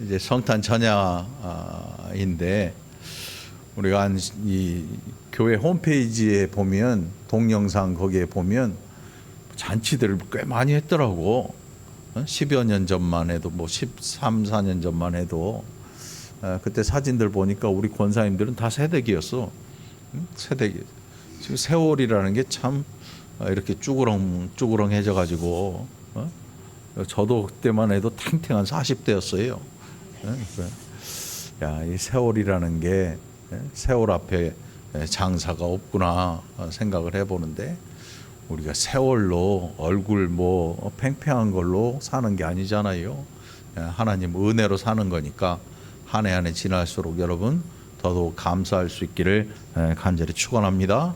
이제 성탄 전야인데 우리가 이 교회 홈페이지에 보면 동영상 거기에 보면 잔치들을 꽤 많이 했더라고. 10여 년 전만 해도 13, 14년 전만 해도 그때 사진들 보니까 우리 권사님들은 다 새댁이었어. 새댁이. 지금 세월이라는 게 참 이렇게 쭈그렁해져 가지고 저도 그때만 해도 탱탱한 40대였어요. 야, 이 세월이라는 게 세월 앞에 장사가 없구나 생각을 해보는데, 우리가 세월로 얼굴 팽팽한 걸로 사는 게 아니잖아요. 하나님 은혜로 사는 거니까 한 해 한 해 지날수록 여러분 더더욱 감사할 수 있기를 간절히 축원합니다.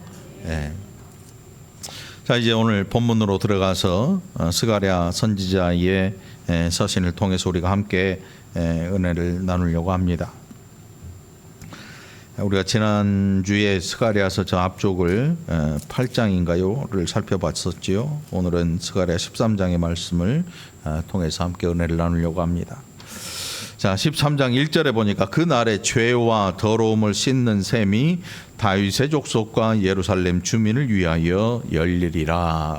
자, 이제 오늘 본문으로 들어가서 스가랴 선지자의 서신을 통해서 우리가 함께 은혜를 나누려고 합니다. 우리가 지난주에 스가랴서 저 앞쪽을 8장인가요를 살펴봤었지요. 오늘은 스가랴 13장의 말씀을 통해서 함께 은혜를 나누려고 합니다. 자, 13장 1절에 보니까 그 날에 죄와 더러움을 씻는 셈이 다윗의 족속과 예루살렘 주민을 위하여 열리리라.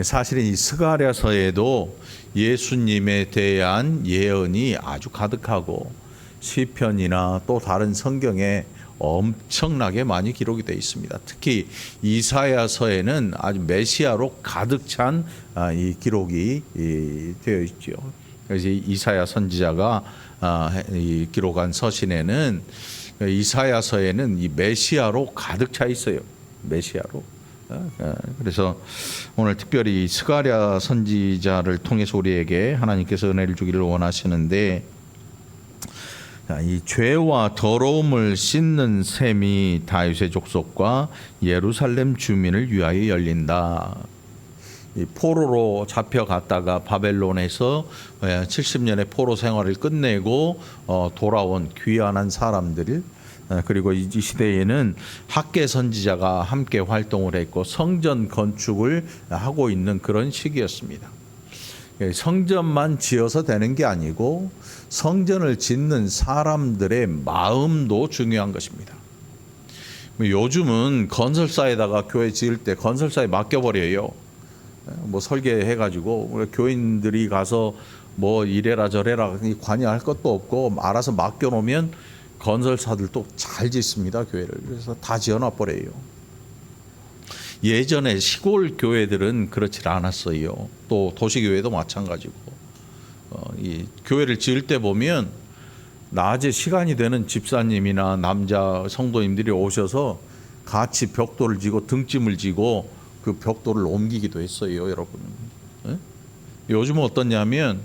사실은 이 스가랴서에도 예수님에 대한 예언이 아주 가득하고 시편이나 또 다른 성경에 엄청나게 많이 기록이 되어 있습니다. 특히 이사야서에는 아주 메시아로 가득 찬 이 기록이 되어 있죠. 그래서 이사야 선지자가 기록한 서신에는, 이사야서에는 이 메시아로 가득 차 있어요. 메시아로. 그래서 오늘 특별히 스가랴 선지자를 통해서 우리에게 하나님께서 은혜를 주기를 원하시는데, 이 죄와 더러움을 씻는 셈이 다윗의 족속과 예루살렘 주민을 위하여 열린다. 이 포로로 잡혀갔다가 바벨론에서 70년의 포로 생활을 끝내고 돌아온 귀환한 사람들, 그리고 이 시대에는 학개 선지자가 함께 활동을 했고 성전 건축을 하고 있는 그런 시기였습니다. 성전만 지어서 되는 게 아니고 성전을 짓는 사람들의 마음도 중요한 것입니다. 요즘은 건설사에다가 교회 지을 때 건설사에 맡겨버려요. 설계해가지고 교인들이 가서 이래라 저래라 관여할 것도 없고 알아서 맡겨놓으면 건설사들도 잘 짓습니다. 교회를. 그래서 다 지어놔버려요. 예전에 시골 교회들은 그렇지 않았어요. 또 도시교회도 마찬가지고 이 교회를 지을 때 보면 낮에 시간이 되는 집사님이나 남자 성도님들이 오셔서 같이 벽돌을 지고 등짐을 지고 그 벽돌을 옮기기도 했어요, 여러분. 요즘은 어떠냐면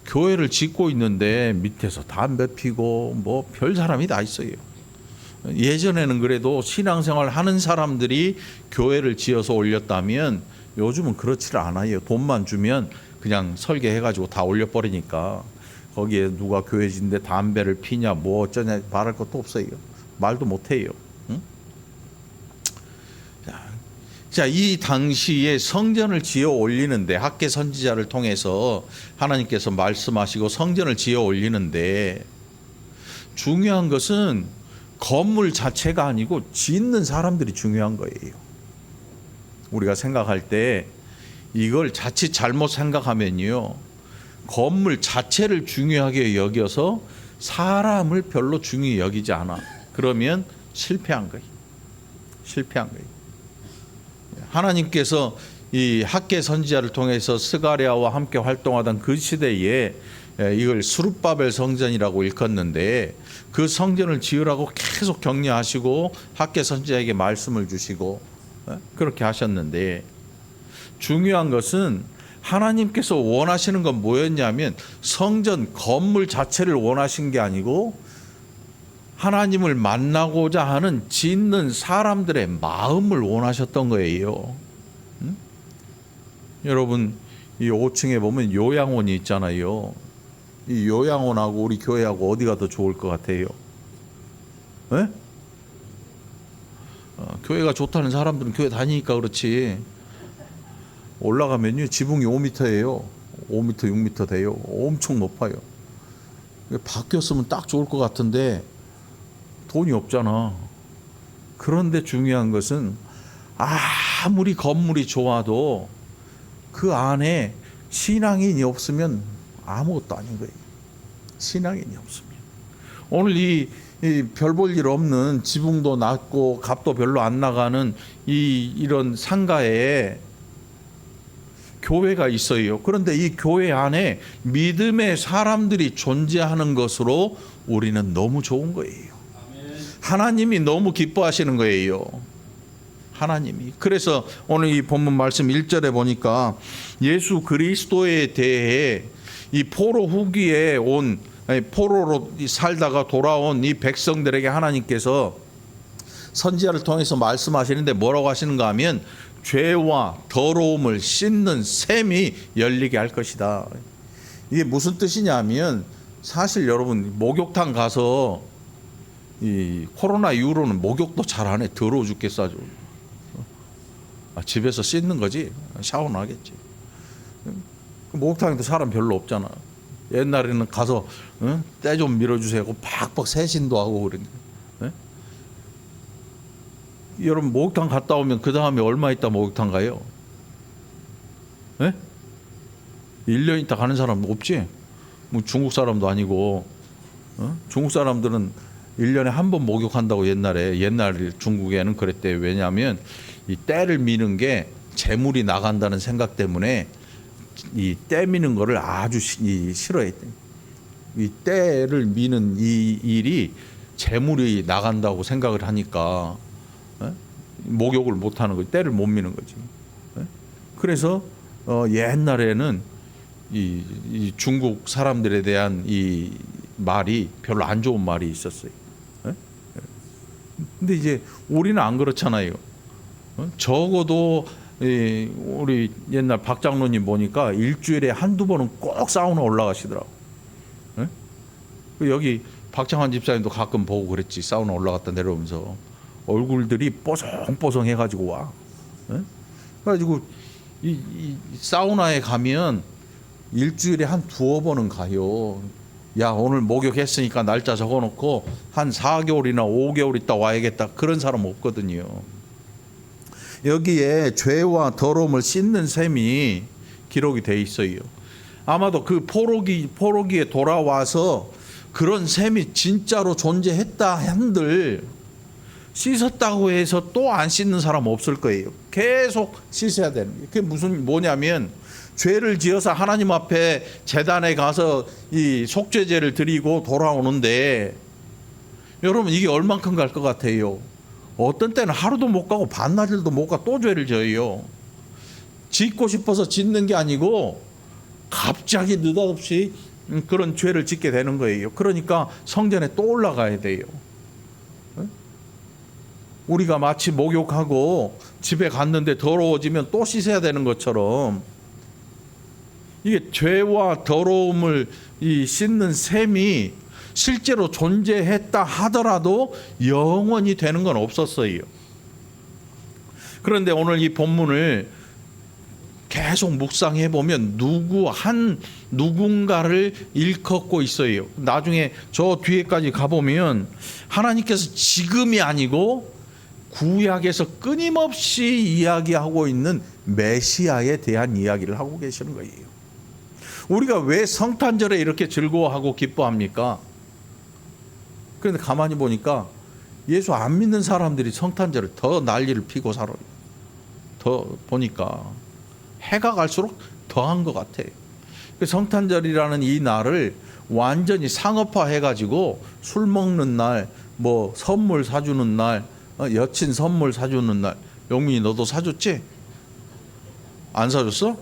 교회를 짓고 있는데 밑에서 담배 피고 별 사람이 다 있어요. 예전에는 그래도 신앙생활 하는 사람들이 교회를 지어서 올렸다면 요즘은 그렇지를 않아요. 돈만 주면 그냥 설계해가지고 다 올려버리니까 거기에 누가 교회 짓는데 담배를 피냐 어쩌냐 말할 것도 없어요. 말도 못해요. 자, 이 당시에 성전을 지어 올리는데 학개 선지자를 통해서 하나님께서 말씀하시고 성전을 지어 올리는데 중요한 것은 건물 자체가 아니고 짓는 사람들이 중요한 거예요. 우리가 생각할 때 이걸 자칫 잘못 생각하면요, 건물 자체를 중요하게 여겨서 사람을 별로 중요히 여기지 않아. 그러면 실패한 거예요. 하나님께서 이 학개 선지자를 통해서 스가랴와 함께 활동하던 그 시대에 이걸 스룹바벨 성전이라고 일컫는데, 그 성전을 지으라고 계속 격려하시고 학개 선지자에게 말씀을 주시고 그렇게 하셨는데, 중요한 것은 하나님께서 원하시는 건 뭐였냐면 성전 건물 자체를 원하신 게 아니고 하나님을 만나고자 하는 짓는 사람들의 마음을 원하셨던 거예요. 여러분, 이 5층에 보면 요양원이 있잖아요. 이 요양원하고 우리 교회하고 어디가 더 좋을 것 같아요? 교회가 좋다는 사람들은 교회 다니니까 그렇지. 올라가면요 지붕이 5m예요. 5m, 6m 돼요. 엄청 높아요. 바뀌었으면 딱 좋을 것 같은데 돈이 없잖아. 그런데 중요한 것은 아무리 건물이 좋아도 그 안에 신앙인이 없으면 아무것도 아닌 거예요. 신앙인이 없으면. 오늘 이 별 볼 일 없는 지붕도 낮고 값도 별로 안 나가는 이런 상가에 교회가 있어요. 그런데 이 교회 안에 믿음의 사람들이 존재하는 것으로 우리는 너무 좋은 거예요. 하나님이 너무 기뻐하시는 거예요. 하나님이. 그래서 오늘 이 본문 말씀 1절에 보니까 예수 그리스도에 대해 이 포로 후기에 온, 포로로 살다가 돌아온 이 백성들에게 하나님께서 선지자를 통해서 말씀하시는데 뭐라고 하시는가 하면 죄와 더러움을 씻는 샘이 열리게 할 것이다. 이게 무슨 뜻이냐면 사실 여러분 목욕탕 가서 이 코로나 이후로는 목욕도 잘 안 해. 더러워 죽겠어 아주. 집에서 씻는 거지. 샤워는 하겠지. 목욕탕에도 사람 별로 없잖아. 옛날에는 가서 때 좀 밀어주세요 하고 팍팍 세신도 하고 그런. 여러분 목욕탕 갔다 오면 그 다음에 얼마 있다 목욕탕 가요? 1년 있다 가는 사람 없지? 뭐 중국 사람도 아니고. 중국 사람들은 1년에 한 번 목욕한다고 옛날 중국에는 그랬대요. 왜냐하면 이 때를 미는 게 재물이 나간다는 생각 때문에 이 때 미는 거를 아주 싫어했대. 이 때를 미는 이 일이 재물이 나간다고 생각을 하니까 목욕을 못 하는 거지. 때를 못 미는 거지. 그래서 옛날에는 이 중국 사람들에 대한 이 말이 별로 안 좋은 말이 있었어요. 근데 이제 우리는 안 그렇잖아요. 적어도 우리 옛날 박 장로님 보니까 일주일에 한두 번은 꼭 사우나 올라가시더라고. 여기 박창환 집사님도 가끔 보고 그랬지. 사우나 올라갔다 내려오면서 얼굴들이 뽀송뽀송 해가지고 와. 그래가지고 이 사우나에 가면 일주일에 한 두어 번은 가요. 야 오늘 목욕했으니까 날짜 적어놓고 한 4개월이나 5개월 있다 와야겠다. 그런 사람 없거든요. 여기에 죄와 더러움을 씻는 셈이 기록이 돼 있어요. 아마도 그 포로기에 돌아와서 그런 셈이 진짜로 존재했다 한들 씻었다고 해서 또 안 씻는 사람 없을 거예요. 계속 씻어야 되는 게. 그게 뭐냐면 죄를 지어서 하나님 앞에 제단에 가서 이 속죄제를 드리고 돌아오는데 여러분 이게 얼만큼 갈 것 같아요? 어떤 때는 하루도 못 가고 반나절도 못 가 또 죄를 져요. 짓고 싶어서 짓는 게 아니고 갑자기 느닷없이 그런 죄를 짓게 되는 거예요. 그러니까 성전에 또 올라가야 돼요. 우리가 마치 목욕하고 집에 갔는데 더러워지면 또 씻어야 되는 것처럼 이게 죄와 더러움을 씻는 셈이 실제로 존재했다 하더라도 영원히 되는 건 없었어요. 그런데 오늘 이 본문을 계속 묵상해 보면 누군가를 일컫고 있어요. 나중에 저 뒤에까지 가보면 하나님께서 지금이 아니고 구약에서 끊임없이 이야기하고 있는 메시아에 대한 이야기를 하고 계시는 거예요. 우리가 왜 성탄절에 이렇게 즐거워하고 기뻐합니까? 그런데 가만히 보니까 예수 안 믿는 사람들이 성탄절에 더 난리를 피고 살아요. 더 보니까 해가 갈수록 더한 것 같아요. 성탄절이라는 이 날을 완전히 상업화해가지고 술 먹는 날, 뭐 선물 사주는 날, 여친 선물 사주는 날. 용민이 너도 사줬지? 안 사줬어?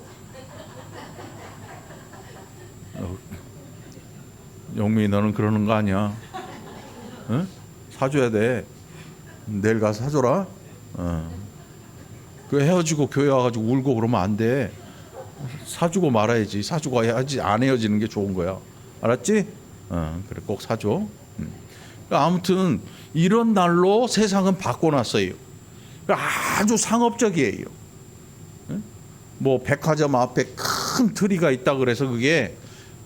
용민이 너는 그러는 거 아니야? 응? 사줘야 돼. 내일 가서 사줘라. 그 헤어지고 교회 와가지고 울고 그러면 안 돼. 사주고 말아야지. 사주고 해야지. 안 헤어지는 게 좋은 거야. 알았지? 그래 꼭 사줘. 아무튼 이런 날로 세상은 바꿔놨어요. 아주 상업적이에요. 뭐 백화점 앞에 큰 트리가 있다 그래서 그게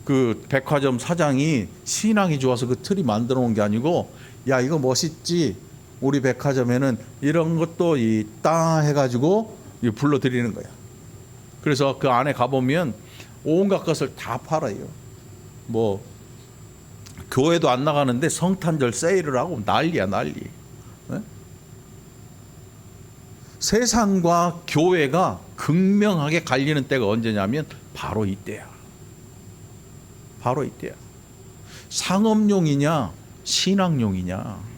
그 백화점 사장이 신앙이 좋아서 그 틀이 만들어 놓은 게 아니고, 야 이거 멋있지, 우리 백화점에는 이런 것도 있다 해가지고 불러드리는 거야. 그래서 그 안에 가보면 온갖 것을 다 팔아요. 뭐 교회도 안 나가는데 성탄절 세일을 하고 난리야 난리. 네? 세상과 교회가 극명하게 갈리는 때가 언제냐면 바로 이때야. 바로 이때야. 상업용이냐 신앙용이냐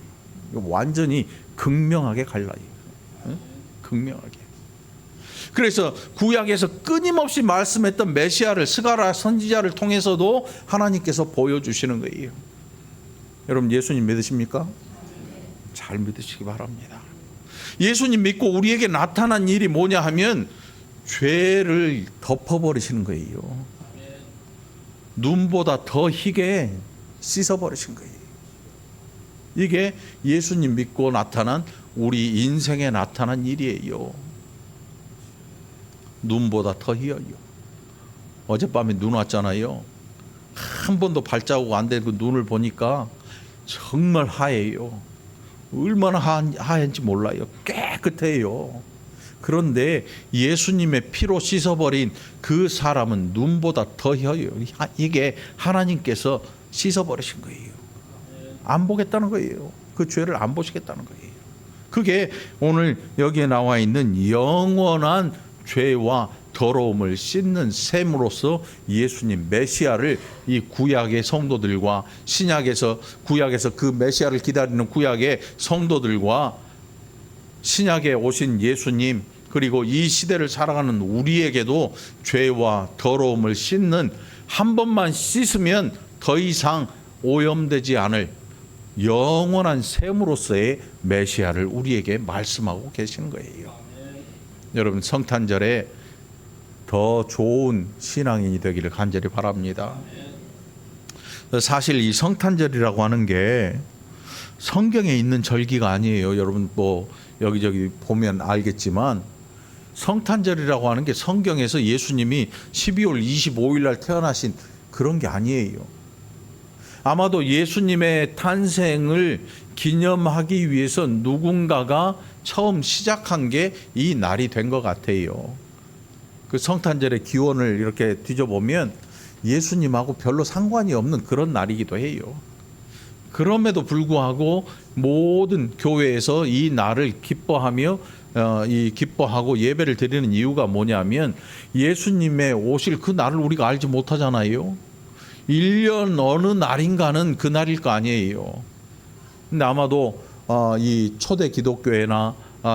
완전히 극명하게 갈라요. 네? 극명하게. 그래서 구약에서 끊임없이 말씀했던 메시아를 스가랴 선지자를 통해서도 하나님께서 보여주시는 거예요. 여러분 예수님 믿으십니까? 잘 믿으시기 바랍니다. 예수님 믿고 우리에게 나타난 일이 뭐냐 하면 죄를 덮어버리시는 거예요. 눈보다 더 희게 씻어버리신 거예요. 이게 예수님 믿고 나타난 우리 인생에 나타난 일이에요. 눈보다 더 희어요. 어젯밤에 눈 왔잖아요. 한 번도 발자국 안 된 그 눈을 보니까 정말 하얘요. 얼마나 하얀지 몰라요. 깨끗해요. 그런데 예수님의 피로 씻어버린 그 사람은 눈보다 더 희어요. 이게 하나님께서 씻어버리신 거예요. 안 보겠다는 거예요. 그 죄를 안 보시겠다는 거예요. 그게 오늘 여기에 나와 있는 영원한 죄와 더러움을 씻는 셈으로써 예수님 메시아를 이 구약의 성도들과 신약에서 구약에서 그 메시아를 기다리는 구약의 성도들과 신약에 오신 예수님 그리고 이 시대를 살아가는 우리에게도 죄와 더러움을 씻는 한 번만 씻으면 더 이상 오염되지 않을 영원한 셈으로서의 메시아를 우리에게 말씀하고 계시는 거예요. 여러분 성탄절에 더 좋은 신앙인이 되기를 간절히 바랍니다. 사실 이 성탄절이라고 하는 게 성경에 있는 절기가 아니에요. 여러분 뭐 여기저기 보면 알겠지만 성탄절이라고 하는 게 성경에서 예수님이 12월 25일 날 태어나신 그런 게 아니에요. 아마도 예수님의 탄생을 기념하기 위해서 누군가가 처음 시작한 게 이 날이 된 것 같아요. 그 성탄절의 기원을 이렇게 뒤져보면 예수님하고 별로 상관이 없는 그런 날이기도 해요. 그럼에도 불구하고 모든 교회에서 이 날을 기뻐하며 기뻐하고 예배를 드리는 이유가 뭐냐면 예수님의 오실 그 날을 우리가 알지 못하잖아요. 1년 어느 날인가는 그 날일 거 아니에요. 근데 아마도 이 초대 기독교회나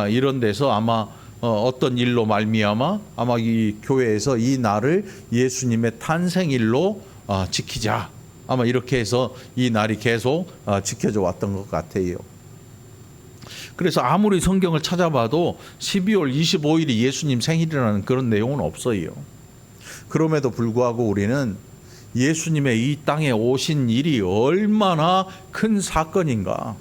이런 데서 아마 어떤 일로 말미암아 아마 이 교회에서 이 날을 예수님의 탄생일로 지키자. 아마 이렇게 해서 이 날이 계속 지켜져 왔던 것 같아요. 그래서 아무리 성경을 찾아봐도 12월 25일이 예수님 생일이라는 그런 내용은 없어요. 그럼에도 불구하고 우리는 예수님의 이 땅에 오신 일이 얼마나 큰 사건인가,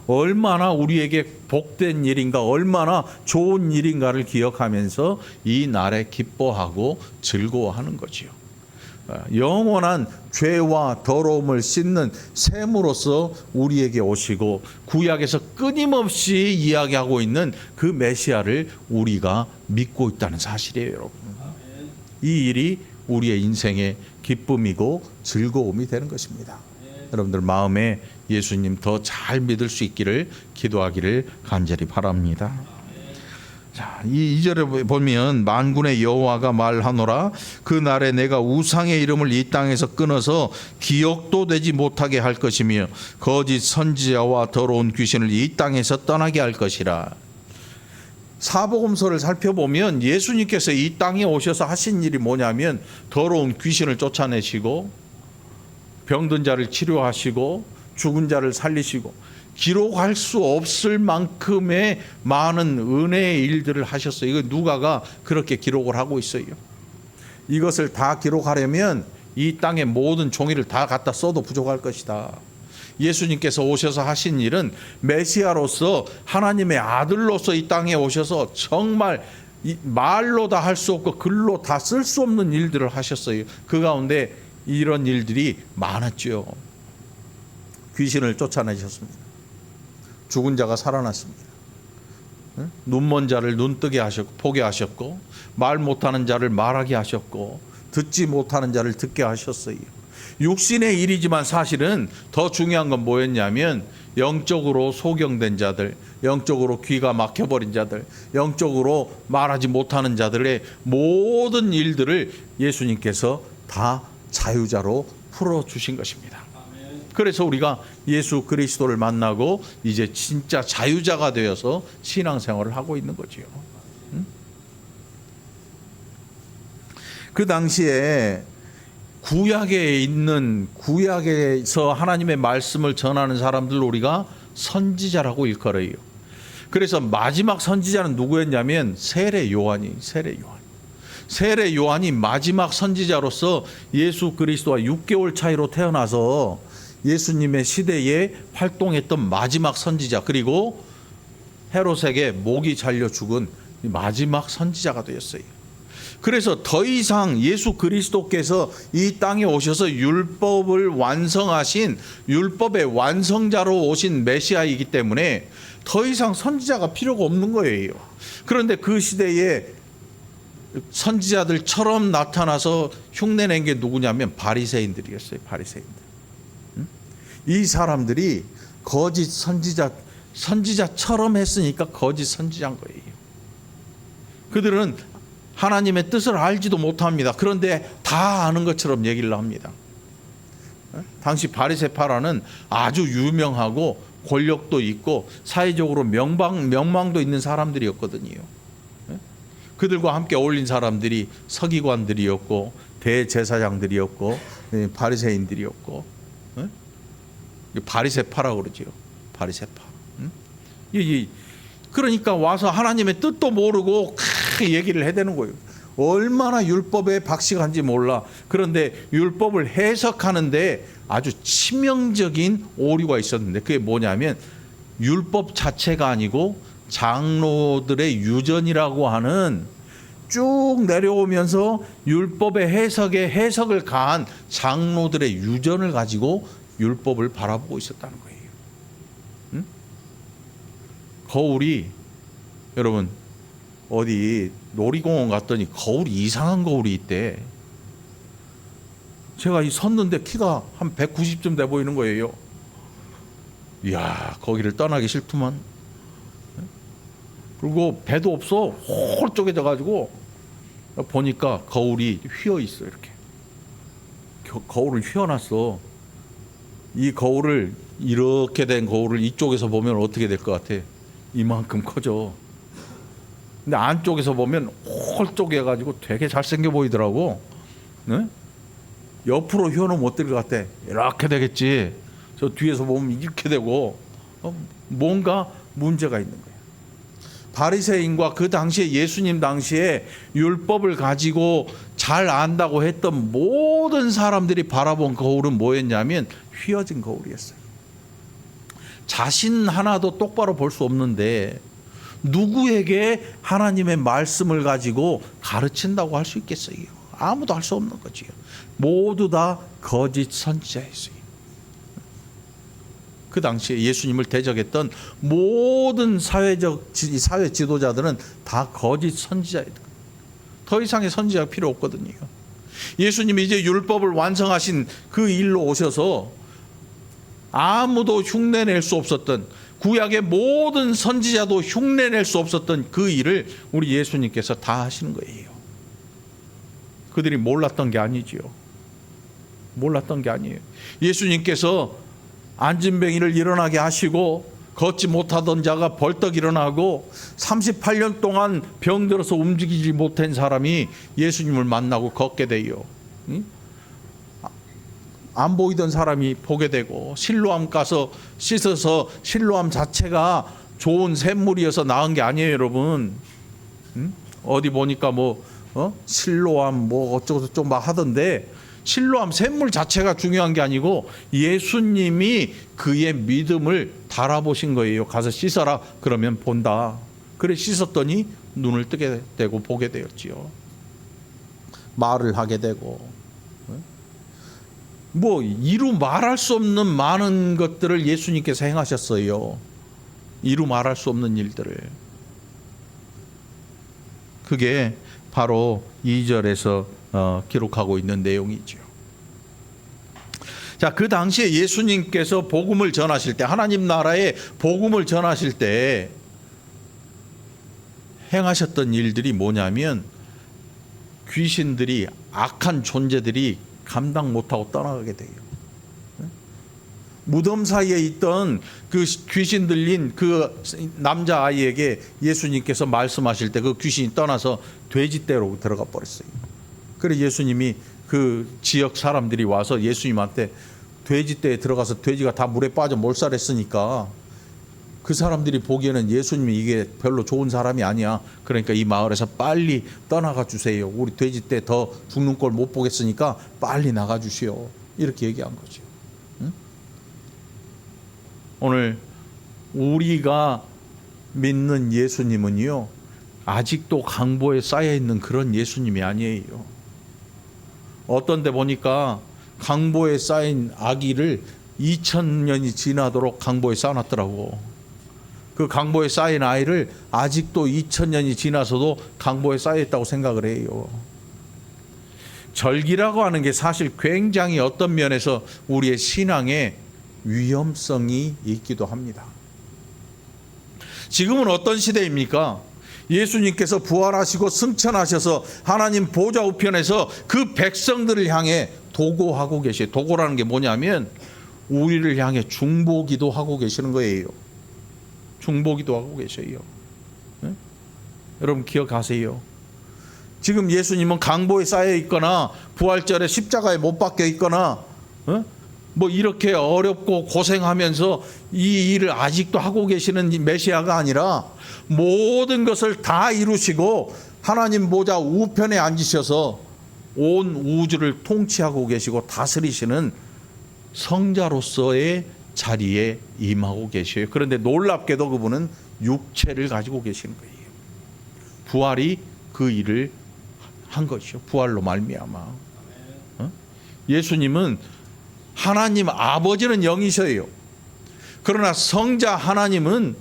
얼마나 우리에게 복된 일인가, 얼마나 좋은 일인가를 기억하면서 이 날에 기뻐하고 즐거워하는 거지요. 영원한 죄와 더러움을 씻는 셈으로서 우리에게 오시고 구약에서 끊임없이 이야기하고 있는 그 메시아를 우리가 믿고 있다는 사실이에요, 여러분. 이 일이 우리의 인생의 기쁨이고 즐거움이 되는 것입니다. 여러분들 마음에 예수님 더 잘 믿을 수 있기를 기도하기를 간절히 바랍니다. 자, 이 2절에 보면 만군의 여호와가 말하노라 그 날에 내가 우상의 이름을 이 땅에서 끊어서 기억도 되지 못하게 할 것이며 거짓 선지자와 더러운 귀신을 이 땅에서 떠나게 할 것이라. 사복음서를 살펴보면 예수님께서 이 땅에 오셔서 하신 일이 뭐냐면 더러운 귀신을 쫓아내시고 병든 자를 치료하시고 죽은 자를 살리시고 기록할 수 없을 만큼의 많은 은혜의 일들을 하셨어요. 이거 누가가 그렇게 기록을 하고 있어요. 이것을 다 기록하려면 이 땅의 모든 종이를 다 갖다 써도 부족할 것이다. 예수님께서 오셔서 하신 일은 메시아로서 하나님의 아들로서 이 땅에 오셔서 정말 말로 다 할 수 없고 글로 다 쓸 수 없는 일들을 하셨어요. 그 가운데 이런 일들이 많았죠. 귀신을 쫓아내셨습니다. 죽은 자가 살아났습니다. 눈먼 자를 눈뜨게 하셨고 보게 하셨고, 말 못하는 자를 말하게 하셨고, 듣지 못하는 자를 듣게 하셨어요. 육신의 일이지만 사실은 더 중요한 건 뭐였냐면, 영적으로 소경된 자들, 영적으로 귀가 막혀버린 자들, 영적으로 말하지 못하는 자들의 모든 일들을 예수님께서 다 자유자로 풀어주신 것입니다. 그래서 우리가 예수 그리스도를 만나고 이제 진짜 자유자가 되어서 신앙생활을 하고 있는 거지요. 그 당시에 구약에 있는, 구약에서 하나님의 말씀을 전하는 사람들 우리가 선지자라고 일컬어요. 그래서 마지막 선지자는 누구였냐면 세례 요한이. 세례 요한이 마지막 선지자로서 예수 그리스도와 6개월 차이로 태어나서 예수님의 시대에 활동했던 마지막 선지자, 그리고 헤롯에게 목이 잘려 죽은 마지막 선지자가 되었어요. 그래서 더 이상 예수 그리스도께서 이 땅에 오셔서 율법을 완성하신, 율법의 완성자로 오신 메시아이기 때문에 더 이상 선지자가 필요가 없는 거예요. 그런데 그 시대에 선지자들처럼 나타나서 흉내낸 게 누구냐면 바리새인들이었어요. 바리새인들. 이 사람들이 거짓 선지자처럼 했으니까 거짓 선지자인 거예요. 그들은 하나님의 뜻을 알지도 못합니다. 그런데 다 아는 것처럼 얘기를 합니다. 당시 바리새파라는 아주 유명하고 권력도 있고 사회적으로 명망도 있는 사람들이었거든요. 그들과 함께 어울린 사람들이 서기관들이었고 대제사장들이었고 바리새인들이었고, 바리새파라고 그러죠. 바리새파. 그러니까 와서 하나님의 뜻도 모르고 얘기를 해대는 거예요. 얼마나 율법에 박식한지 몰라. 그런데 율법을 해석하는데 아주 치명적인 오류가 있었는데, 그게 뭐냐면 율법 자체가 아니고 장로들의 유전이라고 하는, 쭉 내려오면서 율법의 해석을 가한 장로들의 유전을 가지고 율법을 바라보고 있었다는 거예요. 거울이, 여러분 어디 놀이공원 갔더니 거울이, 이상한 거울이 있대. 제가 섰는데 키가 한 190쯤 돼 보이는 거예요. 이야, 거기를 떠나기 싫더만. 그리고 배도 없어. 홀 쪼개져 가지고 보니까 거울이 휘어 있어. 이렇게 거울을 휘어놨어. 이 거울을, 이렇게 된 거울을 이쪽에서 보면 어떻게 될 것 같아? 이만큼 커져. 근데 안쪽에서 보면 홀 쪼개가지고 되게 잘생겨 보이더라고. 네? 옆으로 휘어놓으면 어떨 것 같아? 이렇게 되겠지. 저 뒤에서 보면 이렇게 되고, 뭔가 문제가 있는 거예요. 바리새인과 그 당시에, 예수님 당시에 율법을 가지고 잘 안다고 했던 모든 사람들이 바라본 거울은 뭐였냐면 휘어진 거울이었어요. 자신 하나도 똑바로 볼 수 없는데 누구에게 하나님의 말씀을 가지고 가르친다고 할 수 있겠어요? 아무도 할 수 없는 거지요. 모두 다 거짓 선지자였어요. 그 당시에 예수님을 대적했던 모든 사회 지도자들은 다 거짓 선지자였다. 더 이상의 선지자가 필요 없거든요. 예수님이 이제 율법을 완성하신 그 일로 오셔서 아무도 흉내낼 수 없었던, 구약의 모든 선지자도 흉내낼 수 없었던 그 일을 우리 예수님께서 다 하시는 거예요. 그들이 몰랐던 게 아니지요. 몰랐던 게 아니에요. 예수님께서 안진뱅이를 일어나게 하시고, 걷지 못하던 자가 벌떡 일어나고, 38년 동안 병들어서 움직이지 못한 사람이 예수님을 만나고 걷게 돼요. 안 보이던 사람이 보게 되고, 실로암 가서 씻어서, 실로암 자체가 좋은 샘물이어서 나은 게 아니에요, 여러분. 어디 보니까 실로암 어쩌고저쩌고 막 하던데, 실로암 샘물 자체가 중요한 게 아니고 예수님이 그의 믿음을 달아보신 거예요. 가서 씻어라. 그러면 본다. 그래 씻었더니 눈을 뜨게 되고 보게 되었지요. 말을 하게 되고. 뭐 이루 말할 수 없는 많은 것들을 예수님께서 행하셨어요. 이루 말할 수 없는 일들을. 그게 바로 2절에서 기록하고 있는 내용이죠. 자, 그 당시에 예수님께서 복음을 전하실 때, 하나님 나라의 복음을 전하실 때 행하셨던 일들이 뭐냐면, 귀신들이, 악한 존재들이 감당 못하고 떠나가게 돼요. 무덤 사이에 있던 그 귀신 들린 그 남자아이에게 예수님께서 말씀하실 때 그 귀신이 떠나서 돼지떼로 들어가 버렸어요. 그래서 예수님이 그 지역 사람들이 와서 예수님한테 돼지떼에 들어가서 돼지가 다 물에 빠져 몰살했으니까 그 사람들이 보기에는 예수님이 이게 별로 좋은 사람이 아니야. 그러니까 이 마을에서 빨리 떠나가 주세요. 우리 돼지떼 더 죽는 꼴 못 보겠으니까 빨리 나가 주시오. 이렇게 얘기한 거죠. 응? 오늘 우리가 믿는 예수님은요, 아직도 강보에 쌓여 있는 그런 예수님이 아니에요. 어떤 데 보니까 강보에 쌓인 아기를 2000년이 지나도록 강보에 쌓아놨더라고. 그 강보에 쌓인 아이를 아직도 2000년이 지나서도 강보에 쌓여 있다고 생각을 해요. 절기라고 하는 게 사실 굉장히 어떤 면에서 우리의 신앙에 위험성이 있기도 합니다. 지금은 어떤 시대입니까? 예수님께서 부활하시고 승천하셔서 하나님 보좌 우편에서 그 백성들을 향해 도고하고 계셔요. 도고라는 게 뭐냐면 우리를 향해 중보기도 하고 계시는 거예요. 중보기도 하고 계셔요. 네? 여러분 기억하세요. 지금 예수님은 강보에 쌓여 있거나 부활절에 십자가에 못 박혀 있거나 뭐 이렇게 어렵고 고생하면서 이 일을 아직도 하고 계시는 메시아가 아니라 모든 것을 다 이루시고 하나님 보좌 우편에 앉으셔서 온 우주를 통치하고 계시고 다스리시는 성자로서의 자리에 임하고 계셔요. 그런데 놀랍게도 그분은 육체를 가지고 계시는 거예요. 부활이 그 일을 한 것이죠. 부활로 말미암아. 예수님은 하나님 아버지는 영이셔요. 그러나 성자 하나님은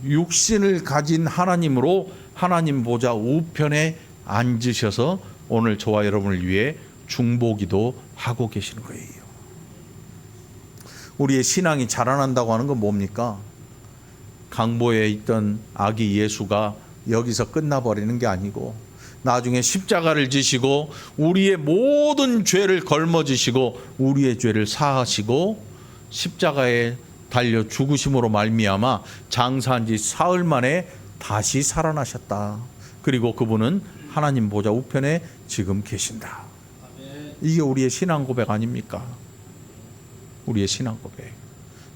육신을 가진 하나님으로 하나님 보좌 우편에 앉으셔서 오늘 저와 여러분을 위해 중보기도 하고 계시는 거예요. 우리의 신앙이 자라난다고 하는 건 뭡니까? 강보에 있던 아기 예수가 여기서 끝나버리는 게 아니고 나중에 십자가를 지시고 우리의 모든 죄를 걸머지시고 우리의 죄를 사하시고 십자가에 달려 죽으심으로 말미암아 장사한 지 사흘 만에 다시 살아나셨다. 그리고 그분은 하나님 보좌 우편에 지금 계신다. 이게 우리의 신앙 고백 아닙니까? 우리의 신앙 고백.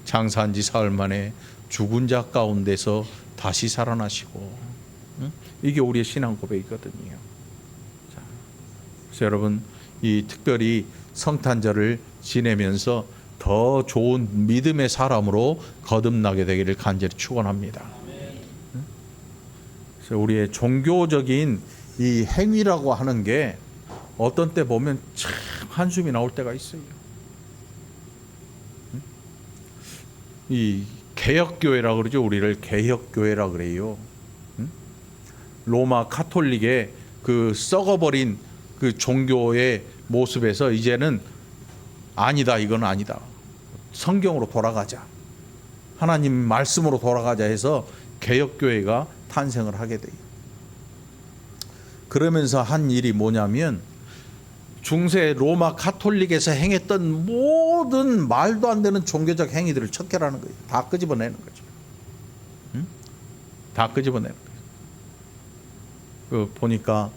장사한 지 사흘 만에 죽은 자 가운데서 다시 살아나시고, 이게 우리의 신앙 고백이거든요. 자, 그래서 여러분 이 특별히 성탄절을 지내면서 더 좋은 믿음의 사람으로 거듭나게 되기를 간절히 축원합니다. 그래서 우리의 종교적인 이 행위라고 하는 게 어떤 때 보면 참 한숨이 나올 때가 있어요. 이 개혁교회라 그러죠. 우리를 개혁교회라 그래요. 로마 카톨릭의 그 썩어버린 그 종교의 모습에서 이제는 아니다, 이건 아니다. 성경으로 돌아가자. 하나님 말씀으로 돌아가자 해서 개혁교회가 탄생을 하게 돼요. 그러면서 한 일이 뭐냐면 중세 로마 카톨릭에서 행했던 모든 말도 안 되는 종교적 행위들을 척결하는 거예요. 다 끄집어내는 거죠. 다 끄집어내는 거예요. 보니까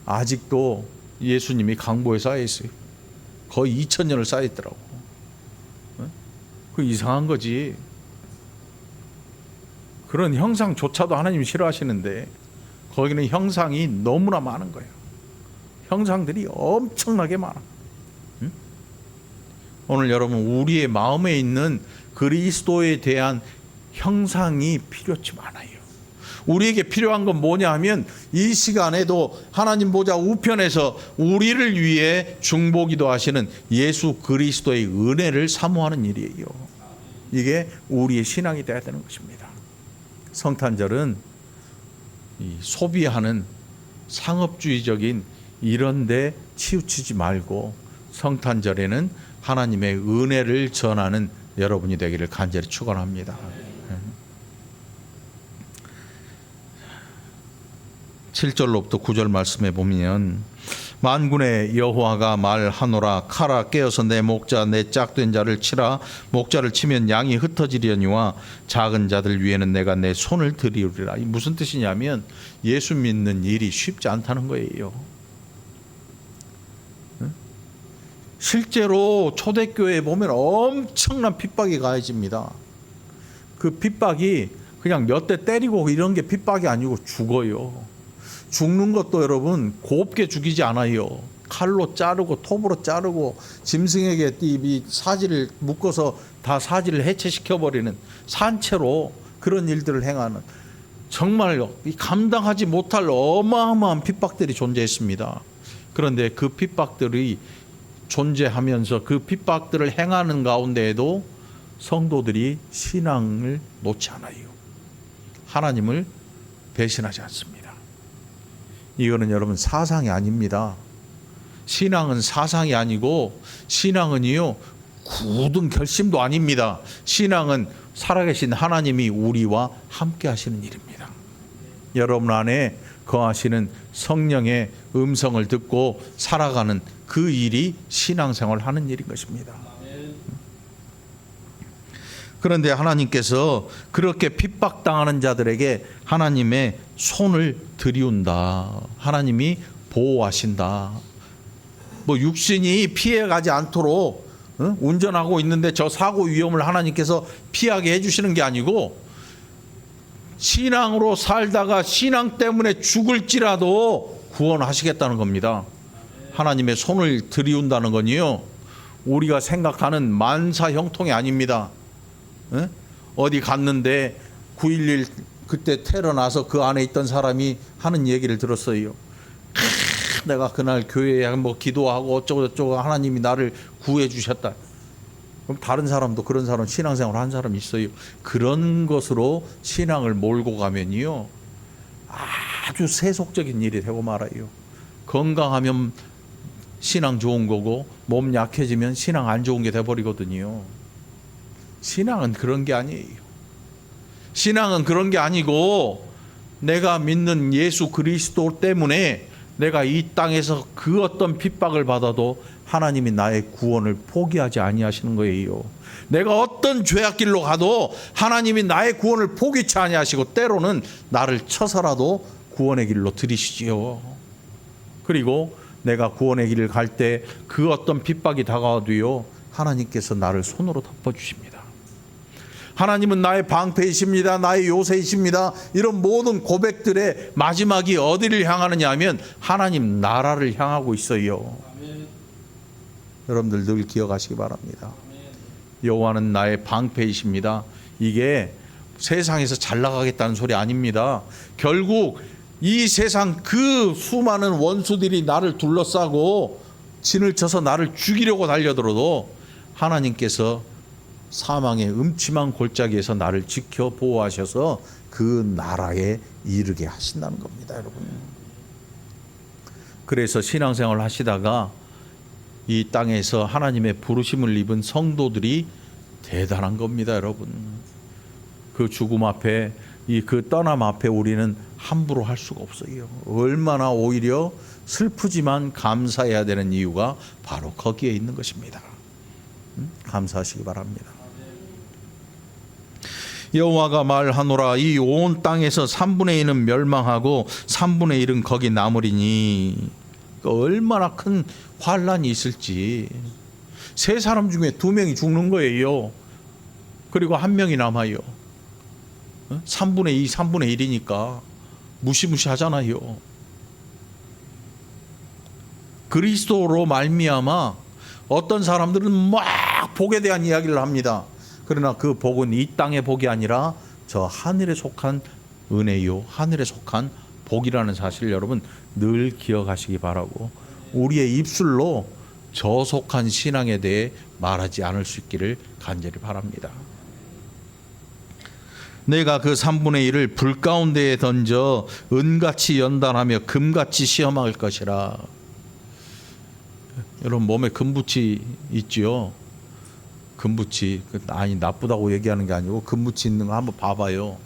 아직도 예수님이 강보에 쌓여 있어요. 거의 2000년을 쌓여 있더라고. 그 이상한 거지. 그런 형상조차도 하나님이 싫어하시는데 거기는 형상이 너무나 많은 거예요. 형상들이 엄청나게 많아. 오늘 여러분 우리의 마음에 있는 그리스도에 대한 형상이 필요치 않아요. 우리에게 필요한 건 뭐냐 하면 이 시간에도 하나님 보좌 우편에서 우리를 위해 중보기도 하시는 예수 그리스도의 은혜를 사모하는 일이에요. 이게 우리의 신앙이 되어야 되는 것입니다. 성탄절은 이 소비하는 상업주의적인 이런 데 치우치지 말고 성탄절에는 하나님의 은혜를 전하는 여러분이 되기를 간절히 축원합니다. 7절로부터 9절 말씀에 보면 만군의 여호와가 말하노라 칼아 깨어서 내 목자 내 짝된 자를 치라 목자를 치면 양이 흩어지려니와 작은 자들 위에는 내가 내 손을 들이우리라. 무슨 뜻이냐면 예수 믿는 일이 쉽지 않다는 거예요. 실제로 초대교회에 보면 엄청난 핍박이 가해집니다. 그 핍박이 그냥 몇 대 때리고 이런 게 핍박이 아니고 죽어요. 죽는 것도 여러분 곱게 죽이지 않아요. 칼로 자르고 톱으로 자르고 짐승에게 이 사지를 묶어서 다 사지를 해체시켜버리는 산채로 그런 일들을 행하는 정말 감당하지 못할 어마어마한 핍박들이 존재했습니다. 그런데 그 핍박들이 존재하면서 그 핍박들을 행하는 가운데에도 성도들이 신앙을 놓지 않아요. 하나님을 배신하지 않습니다. 이거는 여러분 사상이 아닙니다. 신앙은 사상이 아니고 신앙은요 굳은 결심도 아닙니다. 신앙은 살아계신 하나님이 우리와 함께 하시는 일입니다. 여러분 안에 거하시는 성령의 음성을 듣고 살아가는 그 일이 신앙생활을 하는 일인 것입니다. 그런데 하나님께서 그렇게 핍박당하는 자들에게 하나님의 손을 들이운다. 하나님이 보호하신다. 뭐 육신이 피해가지 않도록 운전하고 있는데 저 사고 위험을 하나님께서 피하게 해주시는 게 아니고 신앙으로 살다가 신앙 때문에 죽을지라도 구원하시겠다는 겁니다. 하나님의 손을 들이운다는 건요 우리가 생각하는 만사 형통이 아닙니다. 어디 갔는데 9.11 그때 테러 나서 그 안에 있던 사람이 하는 얘기를 들었어요. 내가 그날 교회에 뭐 기도하고 어쩌고 저쩌고 하나님이 나를 구해 주셨다. 그럼 다른 사람도 그런 사람 신앙생활 한 사람이 있어요. 그런 것으로 신앙을 몰고 가면요 아주 세속적인 일이 되고 말아요. 건강하면 신앙 좋은 거고 몸 약해지면 신앙 안 좋은 게 돼버리거든요. 신앙은 그런 게 아니에요. 신앙은 그런 게 아니고 내가 믿는 예수 그리스도 때문에 내가 이 땅에서 그 어떤 핍박을 받아도 하나님이 나의 구원을 포기하지 아니하시는 거예요. 내가 어떤 죄악길로 가도 하나님이 나의 구원을 포기치 아니하시고 때로는 나를 쳐서라도 구원의 길로 들이시지요. 그리고 내가 구원의 길을 갈 때 그 어떤 핍박이 다가와도요 하나님께서 나를 손으로 덮어주십니다. 하나님은 나의 방패이십니다. 나의 요새이십니다. 이런 모든 고백들의 마지막이 어디를 향하느냐 하면 하나님 나라를 향하고 있어요. 아멘. 여러분들 늘 기억하시기 바랍니다. 여호와는 나의 방패이십니다. 이게 세상에서 잘 나가겠다는 소리 아닙니다. 결국 이 세상 그 수많은 원수들이 나를 둘러싸고 진을 쳐서 나를 죽이려고 달려들어도 하나님께서 사망의 음침한 골짜기에서 나를 지켜 보호하셔서 그 나라에 이르게 하신다는 겁니다, 여러분. 그래서 신앙생활을 하시다가 이 땅에서 하나님의 부르심을 입은 성도들이 대단한 겁니다, 여러분. 그 죽음 앞에 그 떠남 앞에 우리는 함부로 할 수가 없어요. 얼마나 오히려 슬프지만 감사해야 되는 이유가 바로 거기에 있는 것입니다. 감사하시기 바랍니다. 여호와가 말하노라 이 온 땅에서 3분의 1은 멸망하고 3분의 1은 거기 남으리니 얼마나 큰 환란이 있을지. 세 사람 중에 2명이 죽는 거예요. 그리고 1명이 남아요. 3분의 2, 3분의 1이니까 무시무시하잖아요. 그리스도로 말미암아 어떤 사람들은 막 복에 대한 이야기를 합니다. 그러나 그 복은 이 땅의 복이 아니라 저 하늘에 속한 은혜요 하늘에 속한 복이라는 사실을 여러분 늘 기억하시기 바라고, 우리의 입술로 저속한 신앙에 대해 말하지 않을 수 있기를 간절히 바랍니다. 내가 그 3분의 1을 불 가운데에 던져 은같이 연단하며 금같이 시험할 것이라. 여러분 몸에 금붙이 있지요. 금붙이, 아니 나쁘다고 얘기하는 게 아니고 금붙이 있는 거 한번 봐봐요.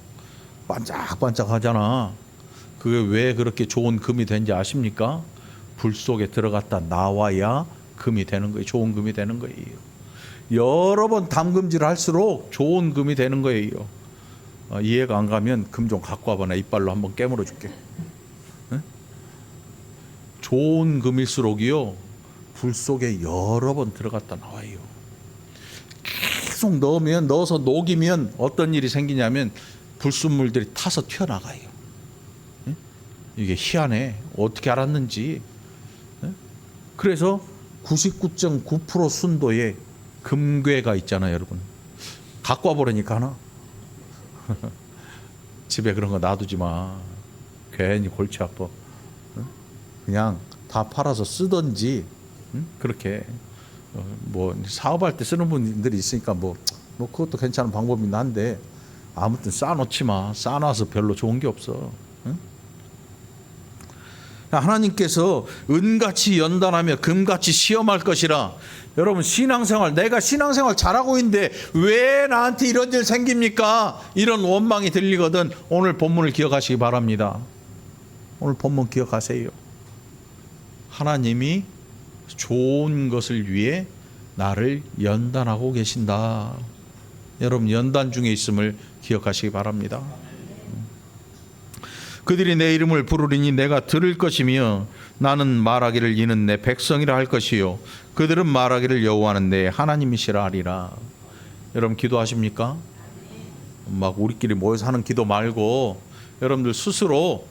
반짝반짝 하잖아. 그게 왜 그렇게 좋은 금이 된지 아십니까? 불 속에 들어갔다 나와야 금이 되는 거예요. 좋은 금이 되는 거예요. 여러 번 담금질 할수록 좋은 금이 되는 거예요. 이해가 안 가면 금 좀 갖고 와봐. 나 이빨로 한번 깨물어 줄게. 네? 좋은 금일수록이요, 불 속에 여러 번 들어갔다 나와요. 계속 넣어서 녹이면 어떤 일이 생기냐면 불순물들이 타서 튀어나가요. 네? 이게 희한해. 어떻게 알았는지. 네? 그래서 99.9% 순도의 금괴가 있잖아요, 여러분. 갖고 와보라니까 하나. 집에 그런 거 놔두지 마. 괜히 골치 아파. 그냥 다 팔아서 쓰든지, 그렇게 뭐 사업할 때 쓰는 분들이 있으니까 뭐 그것도 괜찮은 방법이긴 한데, 아무튼 싸놓지 마. 싸놔서 별로 좋은 게 없어. 하나님께서 은같이 연단하며 금같이 시험할 것이라. 여러분 신앙생활, 내가 신앙생활 잘하고 있는데 왜 나한테 이런 일 생깁니까? 이런 원망이 들리거든. 오늘 본문을 기억하시기 바랍니다. 오늘 본문 기억하세요. 하나님이 좋은 것을 위해 나를 연단하고 계신다. 여러분 연단 중에 있음을 기억하시기 바랍니다. 그들이 내 이름을 부르리니 내가 들을 것이며 나는 말하기를 이는 내 백성이라 할 것이요 그들은 말하기를 여호와는 내 하나님이시라 하리라. 여러분 기도하십니까? 막 우리끼리 모여서 하는 기도 말고 여러분들 스스로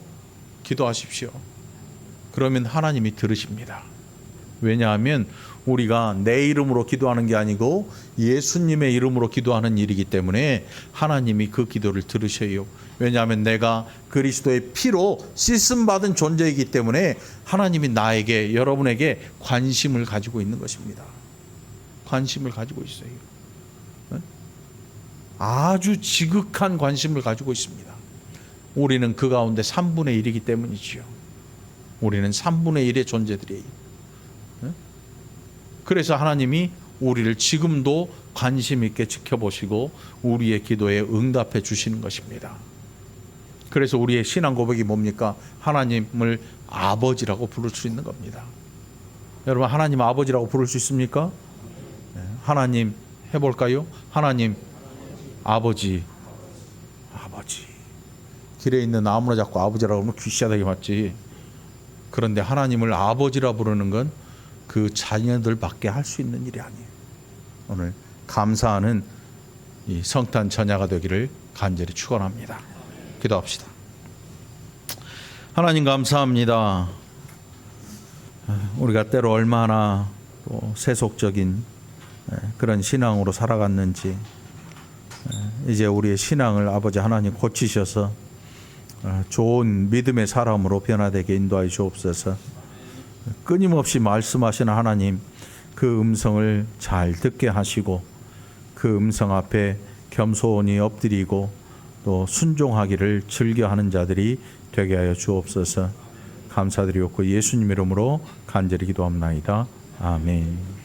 기도하십시오. 그러면 하나님이 들으십니다. 왜냐하면 우리가 내 이름으로 기도하는 게 아니고 예수님의 이름으로 기도하는 일이기 때문에 하나님이 그 기도를 들으셔요. 왜냐하면 내가 그리스도의 피로 씻음받은 존재이기 때문에 하나님이 나에게, 여러분에게 관심을 가지고 있는 것입니다. 관심을 가지고 있어요. 아주 지극한 관심을 가지고 있습니다. 우리는 그 가운데 3분의 1이기 때문이지요. 우리는 3분의 1의 존재들이에요. 그래서 하나님이 우리를 지금도 관심 있게 지켜보시고 우리의 기도에 응답해 주시는 것입니다. 그래서 우리의 신앙 고백이 뭡니까? 하나님을 아버지라고 부를 수 있는 겁니다. 여러분 하나님 아버지라고 부를 수 있습니까? 하나님 해볼까요? 하나님 아버지. 아버지. 길에 있는 아무나 자꾸 아버지라고 하면 귀시하다게 맞지. 그런데 하나님을 아버지라 부르는 건 그 자녀들밖에 할 수 있는 일이 아니에요. 오늘 감사하는 이 성탄 전야가 되기를 간절히 축원합니다. 기도합시다. 하나님 감사합니다. 우리가 때로 얼마나 또 세속적인 그런 신앙으로 살아갔는지, 이제 우리의 신앙을 아버지 하나님 고치셔서 좋은 믿음의 사람으로 변화되게 인도하여 주옵소서. 끊임없이 말씀하시는 하나님, 그 음성을 잘 듣게 하시고 그 음성 앞에 겸손히 엎드리고 또 순종하기를 즐겨하는 자들이 되게 하여 주옵소서. 감사드리옵고 예수님 이름으로 간절히 기도합나이다. 아멘.